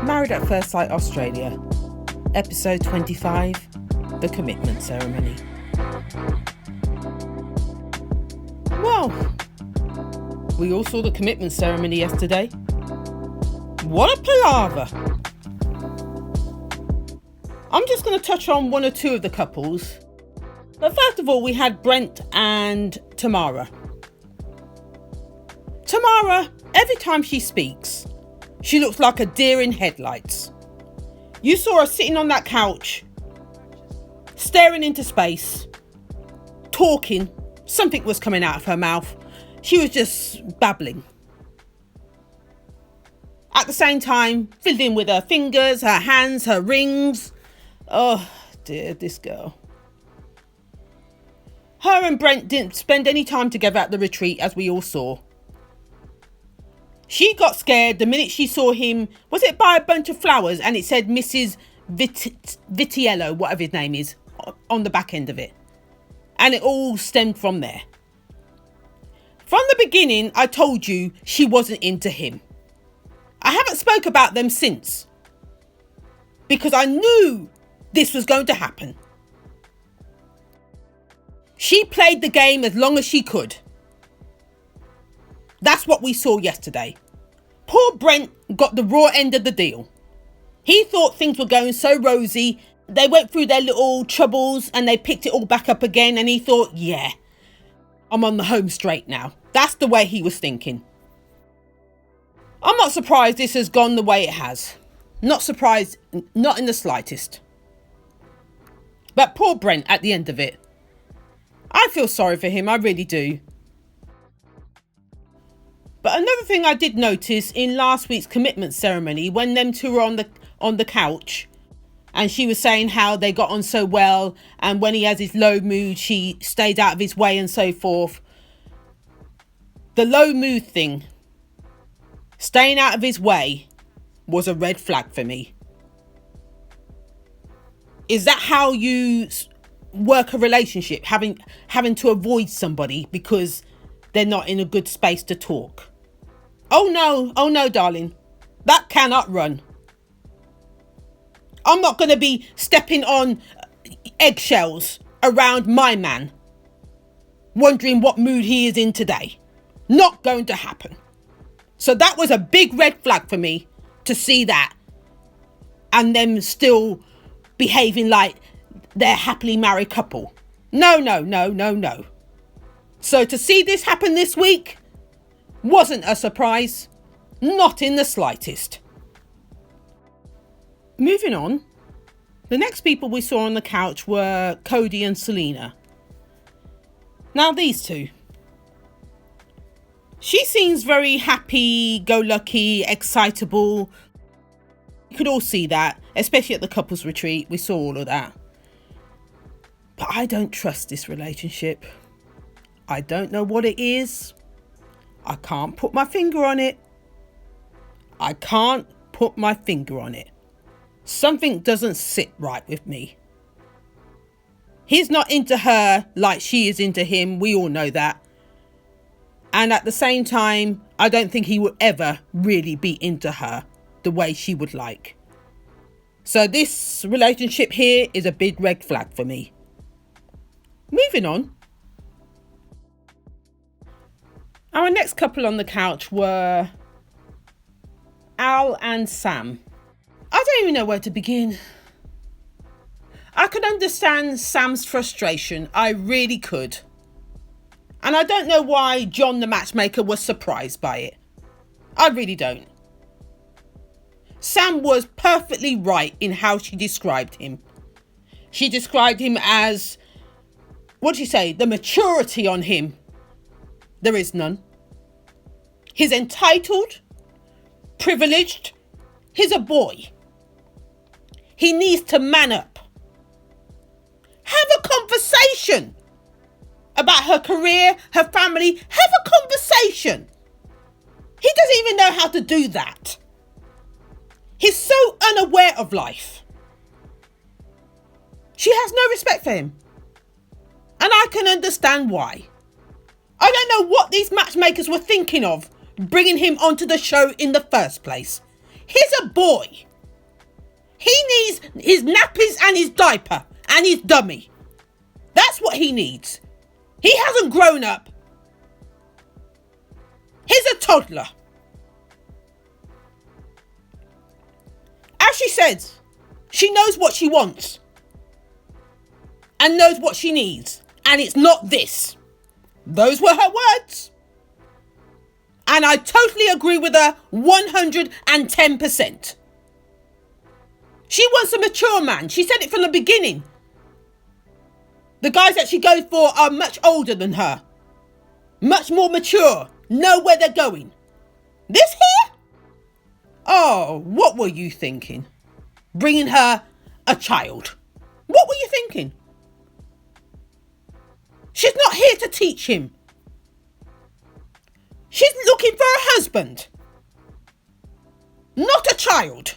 Married at First Sight Australia, Episode 25, The Commitment Ceremony. Well, we all saw the commitment ceremony yesterday. What a palaver! I'm just going to touch on one or two of the couples. But first of all, we had Brent and Tamara. Tamara, every time she speaks, she looks like a deer in headlights. You saw her sitting on that couch, staring into space, talking. Something was coming out of her mouth. She was just babbling. At the same time, fiddling with her fingers, her hands, her rings. Oh dear, this girl. Her and Brent didn't spend any time together at the retreat, as we all saw. She got scared the minute she saw him, was it by a bunch of flowers, and it said Mrs. Vitiello, whatever his name is, on the back end of it. And it all stemmed from there. From the beginning, I told you she wasn't into him. I haven't spoke about them since, because I knew this was going to happen. She played the game as long as she could. That's what we saw yesterday. Poor Brent got the raw end of the deal. He thought things were going so rosy. They went through their little troubles and they picked it all back up again. And he thought, yeah, I'm on the home straight now. That's the way he was thinking. I'm not surprised this has gone the way it has. Not surprised, not in the slightest. But poor Brent at the end of it. I feel sorry for him, I really do. But another thing I did notice in last week's commitment ceremony, when them two were on the couch, and she was saying how they got on so well, and when he has his low mood, she stayed out of his way and so forth. The low mood thing, staying out of his way, was a red flag for me. Is that how you work a relationship, having to avoid somebody because they're not in a good space to talk? Oh no, darling. That cannot run. I'm not going to be stepping on eggshells around my man, wondering what mood he is in today. Not going to happen. So that was a big red flag for me to see that. And them still behaving like they're a happily married couple. No. So to see this happen this week wasn't a surprise. Not in the slightest. Moving on. The next people we saw on the couch were Cody and Selena. Now these two. She seems very happy, go lucky, excitable. You could all see that, especially at the couples retreat. We saw all of that. But I don't trust this relationship. I don't know what it is. I can't put my finger on it. Something doesn't sit right with me. He's not into her like she is into him. We all know that. And at the same time, I don't think he would ever really be into her the way she would like. So this relationship here is a big red flag for me. Moving on. Our next couple on the couch were Al and Sam. I don't even know where to begin. I could understand Sam's frustration. I really could. And I don't know why John the matchmaker was surprised by it. I really don't. Sam was perfectly right in how she described him. She described him as, what did she say? The maturity on him. There is none. He's entitled, privileged. He's a boy. He needs to man up. Have a conversation about her career, her family. Have a conversation. He doesn't even know how to do that. He's so unaware of life. She has no respect for him. And I can understand why. I don't know what these matchmakers were thinking of bringing him onto the show in the first place. He's a boy. He needs his nappies and his diaper and his dummy. That's what he needs. He hasn't grown up. He's a toddler. As she says, she knows what she wants and knows what she needs, and it's not this. Those were her words. And I totally agree with her 110%. She wants a mature man. She said it from the beginning. The guys that she goes for are much older than her. Much more mature. Know where they're going. This here? Oh, what were you thinking? Bringing her a child. What were you thinking? She's not here to teach him. She's looking for a husband. Not a child.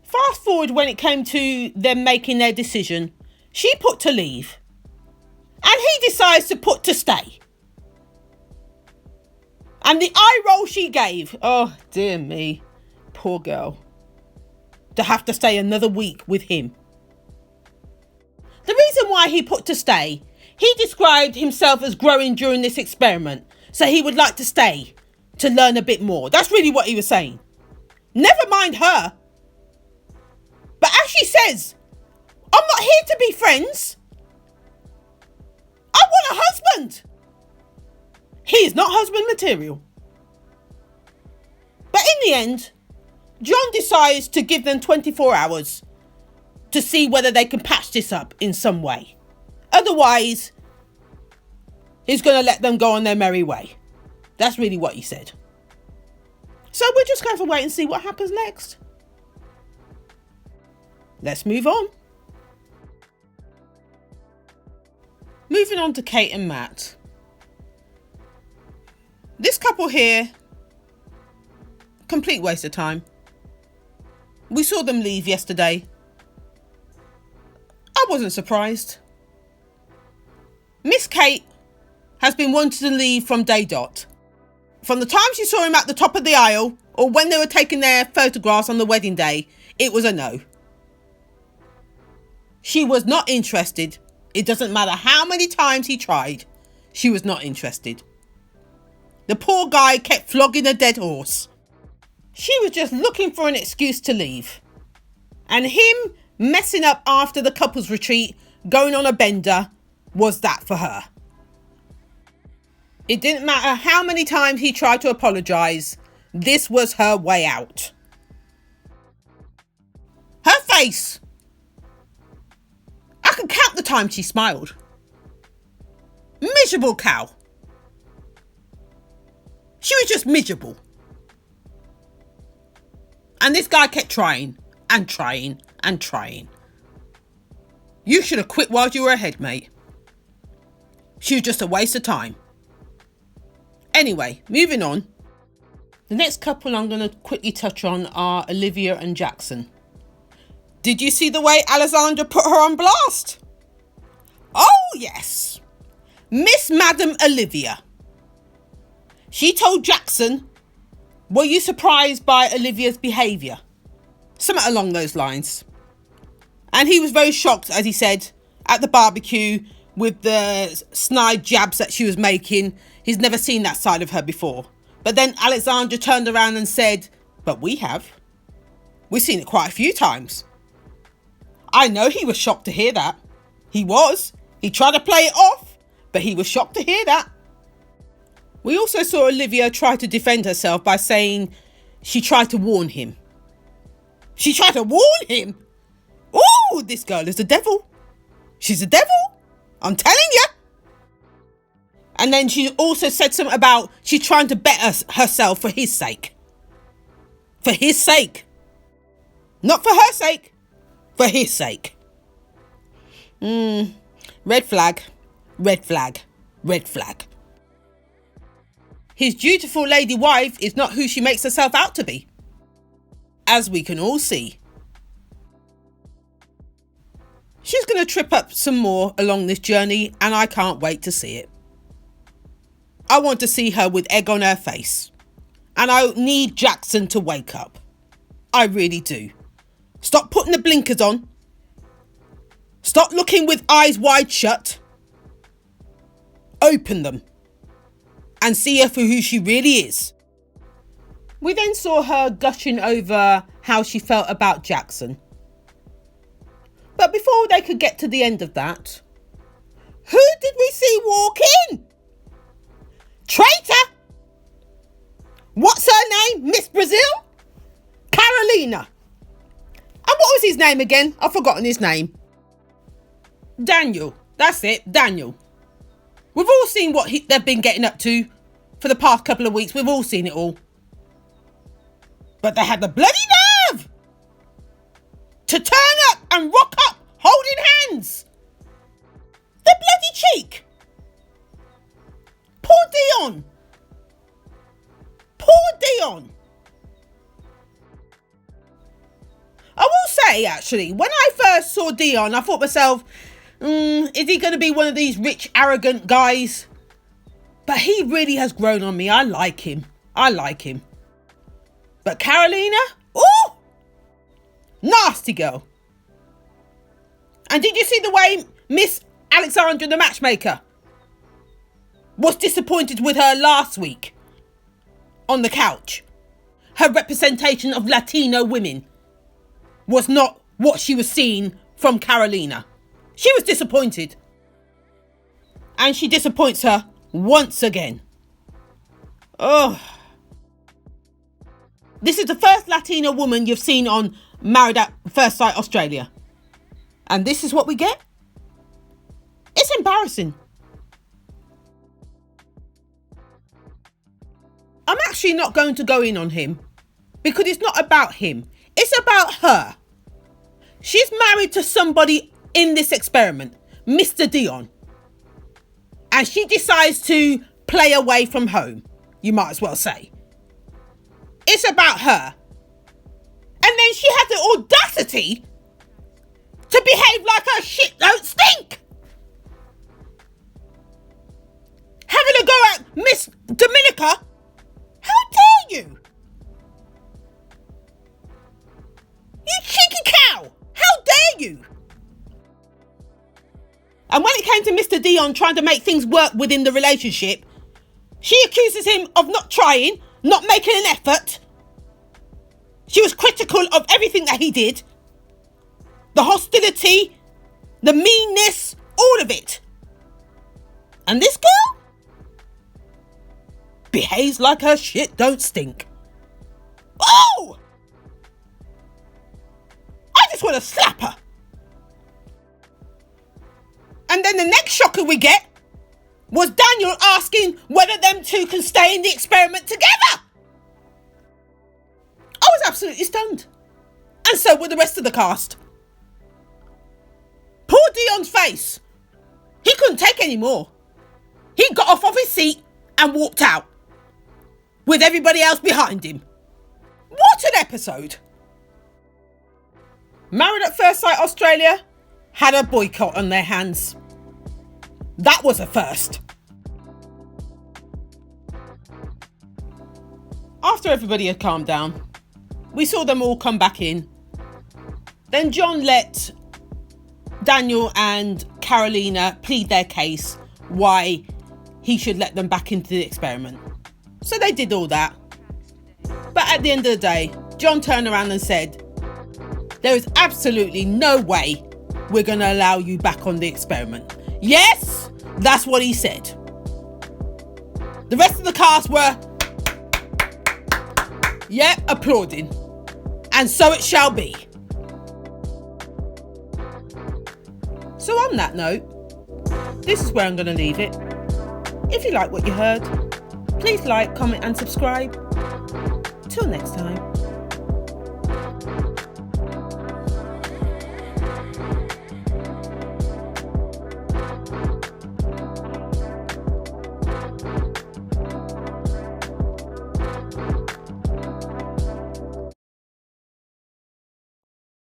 Fast forward when it came to them making their decision. She put to leave. And he decides to put to stay. And the eye roll she gave. Oh, dear me. Poor girl. To have to stay another week with him. The reason why he put to stay, he described himself as growing during this experiment. So he would like to stay to learn a bit more. That's really what he was saying. Never mind her. But as she says, I'm not here to be friends. I want a husband. He is not husband material. But in the end, John decides to give them 24 hours to see whether they can patch this up in some way. Otherwise, he's going to let them go on their merry way. That's really what he said. So we're just going to wait and see what happens next. Let's move on. Moving on to Kate and Matt. This couple here, complete waste of time. We saw them leave yesterday. I wasn't surprised. Miss Kate has been wanting to leave from day dot. From the time she saw him at the top of the aisle, or when they were taking their photographs on the wedding day, it was a no. She was not interested. It doesn't matter how many times he tried. She was not interested. The poor guy kept flogging a dead horse. She was just looking for an excuse to leave. And him messing up after the couples retreat, going on a bender, was that for her. It didn't matter how many times he tried to apologise. This was her way out. Her face. I can count the times she smiled. Miserable cow. She was just miserable. And this guy kept trying and trying and trying. You should have quit while you were ahead, mate. She was just a waste of time. Anyway, moving on. The next couple I'm going to quickly touch on are Olivia and Jackson. Did you see the way Alexandra put her on blast? Oh, yes. Miss Madam Olivia. She told Jackson, were you surprised by Olivia's behaviour? Something along those lines. And he was very shocked, as he said, at the barbecue with the snide jabs that she was making. He's never seen that side of her before. But then Alexandra turned around and said, but we have. We've seen it quite a few times. I know he was shocked to hear that. He was. He tried to play it off, but he was shocked to hear that. We also saw Olivia try to defend herself by saying she tried to warn him. She tried to warn him? Oh, this girl is a devil. She's a devil. I'm telling you. And then she also said something about she's trying to better herself for his sake. For his sake. Not for her sake. For his sake. Red flag. Red flag. Red flag. His dutiful lady wife is not who she makes herself out to be. As we can all see. She's going to trip up some more along this journey, and I can't wait to see it. I want to see her with egg on her face. And I need Jackson to wake up. I really do. Stop putting the blinkers on. Stop looking with eyes wide shut. Open them. And see her for who she really is. We then saw her gushing over how she felt about Jackson. But before they could get to the end of that, who did we see walk in? Traitor! What's her name, Miss Brazil? Carolina. And what was his name again? I've forgotten his name. Daniel. That's it, Daniel. We've all seen what they've been getting up to for the past couple of weeks. We've all seen it all. But they had the bloody nerve to turn up and rock up holding hands. The bloody cheek. Poor Dion. Poor Dion. I will say, actually, when I first saw Dion, I thought to myself, is he going to be one of these rich, arrogant guys? But he really has grown on me. I like him. But Carolina? Ooh! Nasty girl. And did you see the way Miss Alexandra, the matchmaker, was disappointed with her last week on the couch? Her representation of Latino women was not what she was seeing from Carolina. She was disappointed. And she disappoints her once again. Oh. This is the first Latina woman you've seen on Married at First Sight Australia. And this is what we get? It's embarrassing. I'm actually not going to go in on him because it's not about him. It's about her. She's married to somebody in this experiment, Mr. Dion. And she decides to play away from home, you might as well say. It's about her. And then she had the audacity to behave like her shit don't stink. Having a go at Miss Dominica. How dare you? You cheeky cow. How dare you? And when it came to Mr. Dion trying to make things work within the relationship, she accuses him of not trying, not making an effort. She was critical of everything that he did. The hostility, the meanness, all of it. And this girl behaves like her shit don't stink. Oh! I just want to slap her. And then the next shocker we get was Daniel asking whether them two can stay in the experiment together. I was absolutely stunned. And so were the rest of the cast. Poor Dion's face. He couldn't take any more. He got off of his seat and walked out. With everybody else behind him. What an episode. Married at First Sight Australia had a boycott on their hands. That was a first. After everybody had calmed down, we saw them all come back in. Then John let Daniel and Carolina plead their case why he should let them back into the experiment. So they did all that. But at the end of the day, John turned around and said, there is absolutely no way we're going to allow you back on the experiment. Yes, that's what he said. The rest of the cast were, applauding. And so it shall be. So on that note, this is where I'm going to leave it. If you like what you heard, please like, comment and subscribe. Till next time.